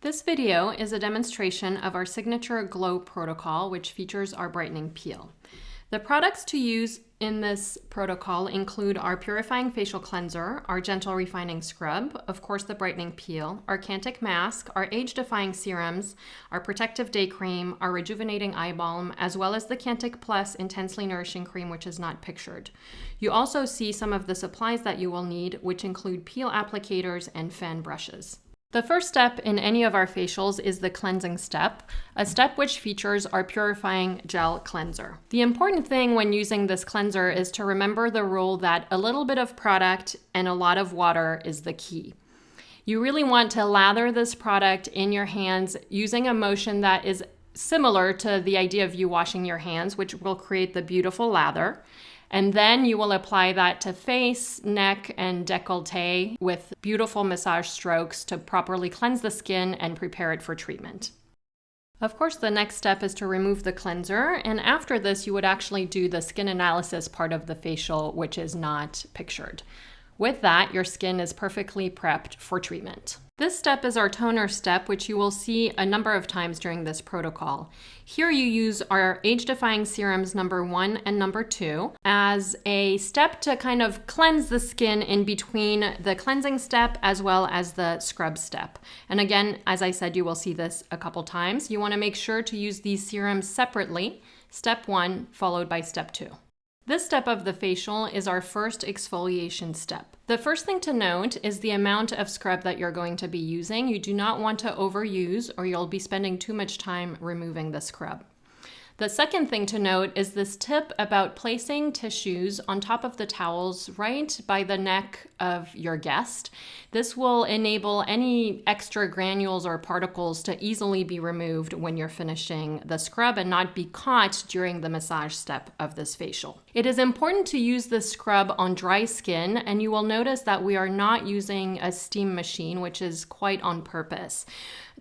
This video is a demonstration of our signature glow protocol, which features our brightening peel. The products to use in this protocol include our purifying facial cleanser, our gentle refining scrub, of course the brightening peel, our Cantic mask, our age-defying serums, our protective day cream, our rejuvenating eye balm, as well as the Cantic Plus intensely nourishing cream, which is not pictured. You also see some of the supplies that you will need, which include peel applicators and fan brushes. The first step in any of our facials is the cleansing step, a step which features our purifying gel cleanser. The important thing when using this cleanser is to remember the rule that a little bit of product and a lot of water is the key. You really want to lather this product in your hands using a motion that is similar to the idea of you washing your hands, which will create the beautiful lather. And then you will apply that to face, neck, and décolleté with beautiful massage strokes to properly cleanse the skin and prepare it for treatment. Of course, the next step is to remove the cleanser, and after this, you would actually do the skin analysis part of the facial, which is not pictured. With that, your skin is perfectly prepped for treatment. This step is our toner step, which you will see a number of times during this protocol. Here you use our age-defying serums number 1 and number 2 as a step to kind of cleanse the skin in between the cleansing step as well as the scrub step. And again, as I said, you will see this a couple times. You want to make sure to use these serums separately, step 1 followed by step 2. This step of the facial is our first exfoliation step. The first thing to note is the amount of scrub that you're going to be using. You do not want to overuse or you'll be spending too much time removing the scrub. The second thing to note is this tip about placing tissues on top of the towels right by the neck of your guest. This will enable any extra granules or particles to easily be removed when you're finishing the scrub and not be caught during the massage step of this facial. It is important to use this scrub on dry skin, and you will notice that we are not using a steam machine, which is quite on purpose.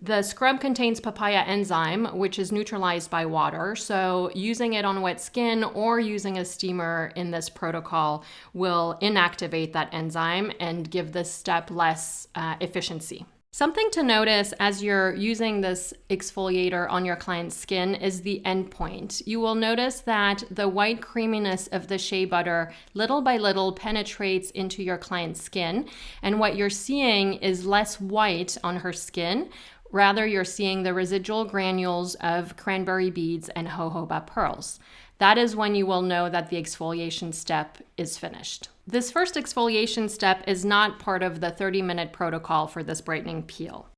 The scrub contains papaya enzyme, which is neutralized by water, so using it on wet skin or using a steamer in this protocol will inactivate that enzyme and give this step less efficiency. Something to notice as you're using this exfoliator on your client's skin is the end point. You will notice that the white creaminess of the shea butter little by little penetrates into your client's skin, and what you're seeing is less white on her skin. Rather, you're seeing the residual granules of cranberry beads and jojoba pearls. That is when you will know that the exfoliation step is finished. This first exfoliation step is not part of the 30-minute protocol for this brightening peel.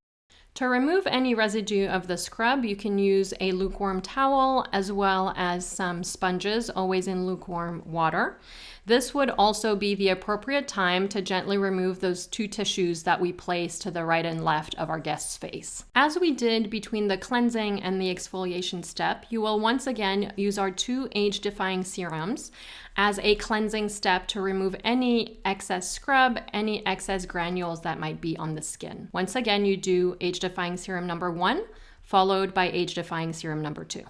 To remove any residue of the scrub, you can use a lukewarm towel as well as some sponges, always in lukewarm water. This would also be the appropriate time to gently remove those 2 tissues that we place to the right and left of our guest's face. As we did between the cleansing and the exfoliation step, you will once again use our 2 age-defying serums as a cleansing step to remove any excess scrub, any excess granules that might be on the skin. Once again, you do age-defying serum number 1, followed by age-defying serum number 2.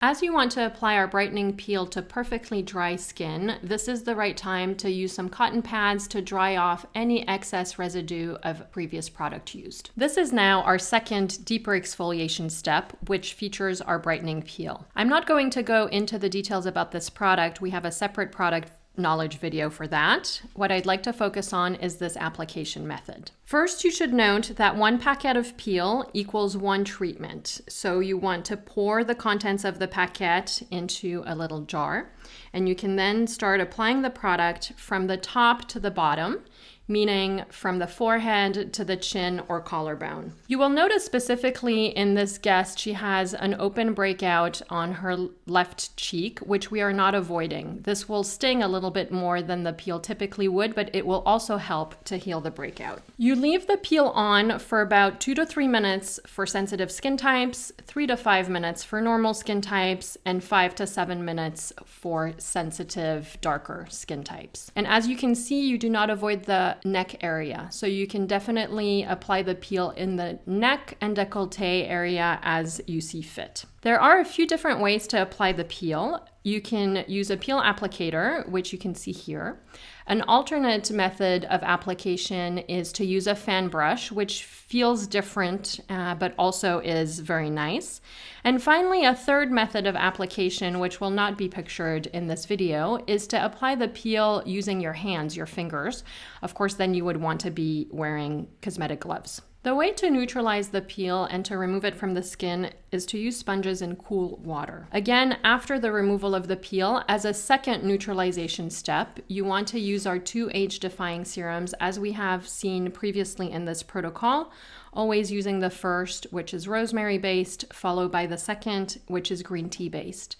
As you want to apply our brightening peel to perfectly dry skin, this is the right time to use some cotton pads to dry off any excess residue of previous product used. This is now our second deeper exfoliation step, which features our brightening peel. I'm not going to go into the details about this product. We have a separate product knowledge video for that. What I'd like to focus on is this application method. First, you should note that 1 packet of peel equals 1 treatment. So you want to pour the contents of the packet into a little jar, and you can then start applying the product from the top to the bottom, meaning from the forehead to the chin or collarbone. You will notice specifically in this guest, she has an open breakout on her left cheek, which we are not avoiding. This will sting a little bit more than the peel typically would, but it will also help to heal the breakout. You leave the peel on for about 2 to 3 minutes for sensitive skin types, 3 to 5 minutes for normal skin types, and 5 to 7 minutes for sensitive, darker skin types. And as you can see, you do not avoid the neck area. So you can definitely apply the peel in the neck and décolleté area as you see fit. There are a few different ways to apply the peel. You can use a peel applicator, which you can see here. An alternate method of application is to use a fan brush, which feels different, but also is very nice. And finally, a third method of application, which will not be pictured in this video, is to apply the peel using your hands, your fingers. Of course, then you would want to be wearing cosmetic gloves. The way to neutralize the peel and to remove it from the skin is to use sponges in cool water. Again, after the removal of the peel, as a second neutralization step, you want to use our 2 age-defying serums as we have seen previously in this protocol, always using the first, which is rosemary-based, followed by the second, which is green tea-based.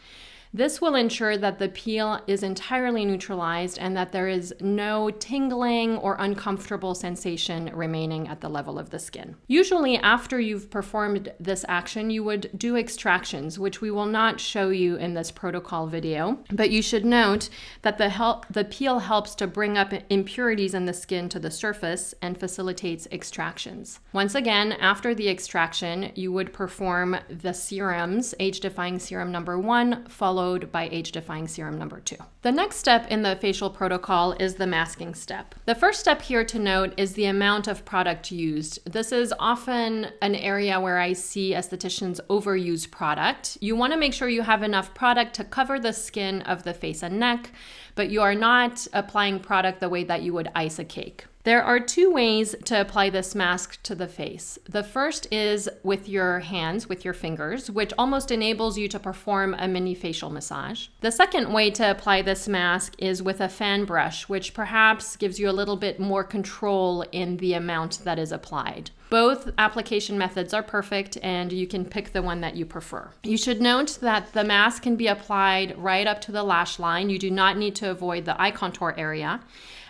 This will ensure that the peel is entirely neutralized and that there is no tingling or uncomfortable sensation remaining at the level of the skin. Usually after you've performed this action, you would do extractions, which we will not show you in this protocol video, but you should note that the peel helps to bring up impurities in the skin to the surface and facilitates extractions. Once again, after the extraction, you would perform the serums, age-defying serum number 1, followed by age-defying serum number 2. The next step in the facial protocol is the masking step. The first step here to note is the amount of product used. This is often an area where I see estheticians overuse product. You want to make sure you have enough product to cover the skin of the face and neck, but you are not applying product the way that you would ice a cake. There are 2 ways to apply this mask to the face. The first is with your hands, with your fingers, which almost enables you to perform a mini facial massage. The second way to apply this mask is with a fan brush, which perhaps gives you a little bit more control in the amount that is applied. Both application methods are perfect and you can pick the one that you prefer. You should note that the mask can be applied right up to the lash line. You do not need to avoid the eye contour area,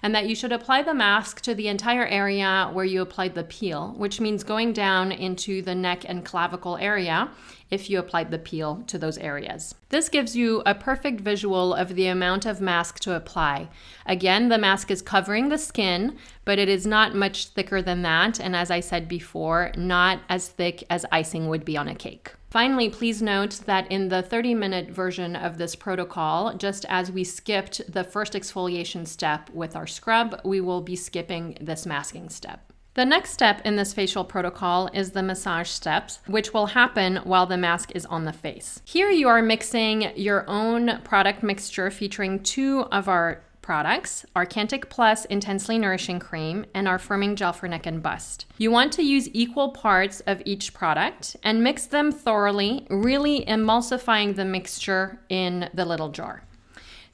and that you should apply the mask to the entire area where you applied the peel, which means going down into the neck and clavicle area if you applied the peel to those areas. This gives you a perfect visual of the amount of mask to apply. Again, the mask is covering the skin, but it is not much thicker than that, and as I said before, not as thick as icing would be on a cake. Finally, please note that in the 30-minute version of this protocol, just as we skipped the first exfoliation step with our scrub, we will be skipping this masking step. The next step in this facial protocol is the massage steps, which will happen while the mask is on the face. Here you are mixing your own product mixture featuring 2 of our products, our Cantic Plus Intensely Nourishing Cream and our Firming Gel for Neck and Bust. You want to use equal parts of each product and mix them thoroughly, really emulsifying the mixture in the little jar.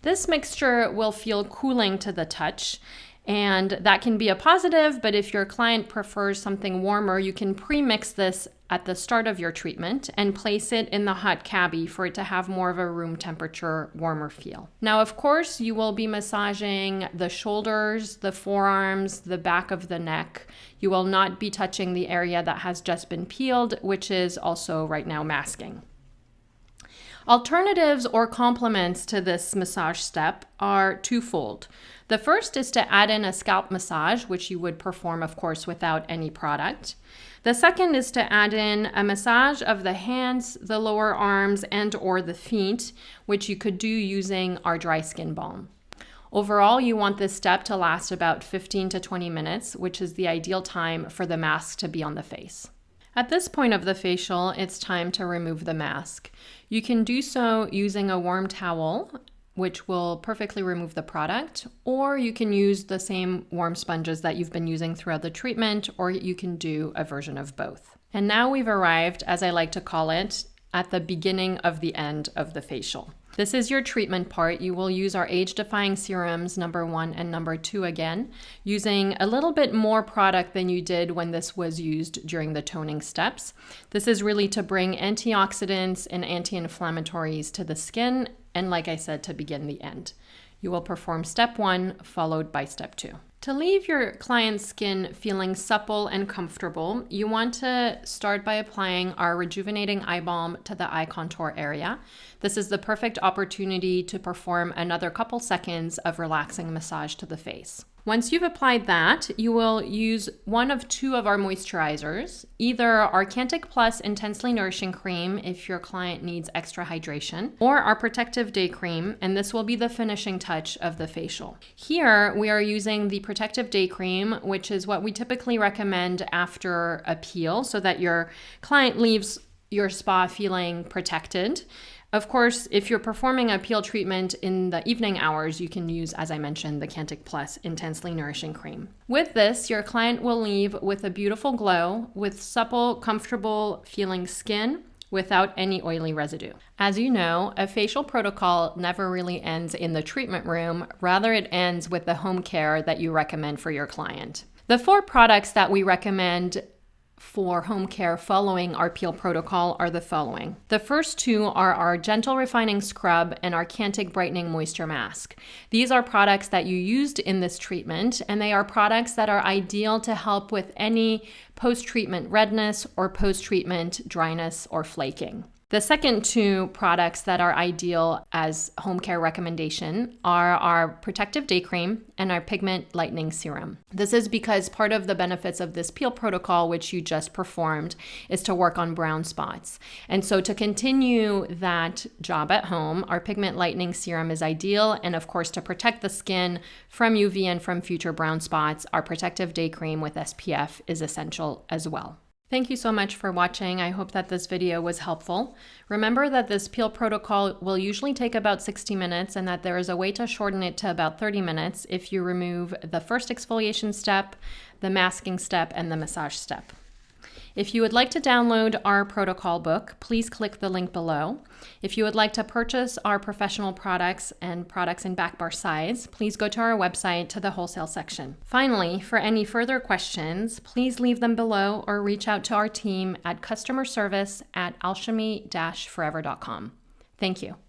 This mixture will feel cooling to the touch, and that can be a positive, but if your client prefers something warmer, you can pre-mix this at the start of your treatment and place it in the hot cabbie for it to have more of a room temperature, warmer feel. Now, of course, you will be massaging the shoulders, the forearms, the back of the neck. You will not be touching the area that has just been peeled, which is also right now masking. Alternatives or complements to this massage step are twofold. The first is to add in a scalp massage, which you would perform, of course, without any product. The second is to add in a massage of the hands, the lower arms, and or the feet, which you could do using our dry skin balm. Overall, you want this step to last about 15 to 20 minutes, which is the ideal time for the mask to be on the face. At this point of the facial, it's time to remove the mask. You can do so using a warm towel, which will perfectly remove the product, or you can use the same warm sponges that you've been using throughout the treatment, or you can do a version of both. And now we've arrived, as I like to call it, at the beginning of the end of the facial. This is your treatment part. You will use our age-defying serums number 1 and number 2 again, using a little bit more product than you did when this was used during the toning steps. This is really to bring antioxidants and anti-inflammatories to the skin, and like I said, to begin the end. You will perform step 1 followed by step 2. To leave your client's skin feeling supple and comfortable, you want to start by applying our rejuvenating eye balm to the eye contour area. This is the perfect opportunity to perform another couple seconds of relaxing massage to the face. Once you've applied that, you will use one of two of our moisturizers, either our Cantic Plus Intensely Nourishing Cream if your client needs extra hydration, or our Protective Day Cream, and this will be the finishing touch of the facial. Here, we are using the Protective Day Cream, which is what we typically recommend after a peel so that your client leaves your spa feeling protected. Of course, if you're performing a peel treatment in the evening hours, you can use, as I mentioned, the Cantic Plus Intensely Nourishing Cream. With this, your client will leave with a beautiful glow, with supple, comfortable feeling skin, without any oily residue. As you know, a facial protocol never really ends in the treatment room. Rather, it ends with the home care that you recommend for your client. The 4 products that we recommend for home care following our peel protocol are the following. The first 2 are our Gentle Refining Scrub and our Cantic Brightening Moisture Mask. These are products that you used in this treatment, and they are products that are ideal to help with any post-treatment redness or post-treatment dryness or flaking. The second 2 products that are ideal as home care recommendation are our Protective Day Cream and our Pigment Lightening Serum. This is because part of the benefits of this peel protocol, which you just performed, is to work on brown spots. And so to continue that job at home, our Pigment Lightening Serum is ideal. And of course, to protect the skin from UV and from future brown spots, our Protective Day Cream with SPF is essential as well. Thank you so much for watching. I hope that this video was helpful. Remember that this peel protocol will usually take about 60 minutes and that there is a way to shorten it to about 30 minutes if you remove the first exfoliation step, the masking step, and the massage step. If you would like to download our protocol book, please click the link below. If you would like to purchase our professional products and products in back bar size, please go to our website to the wholesale section. Finally, for any further questions, please leave them below or reach out to our team at customer service@alchimie-forever.com. Thank you.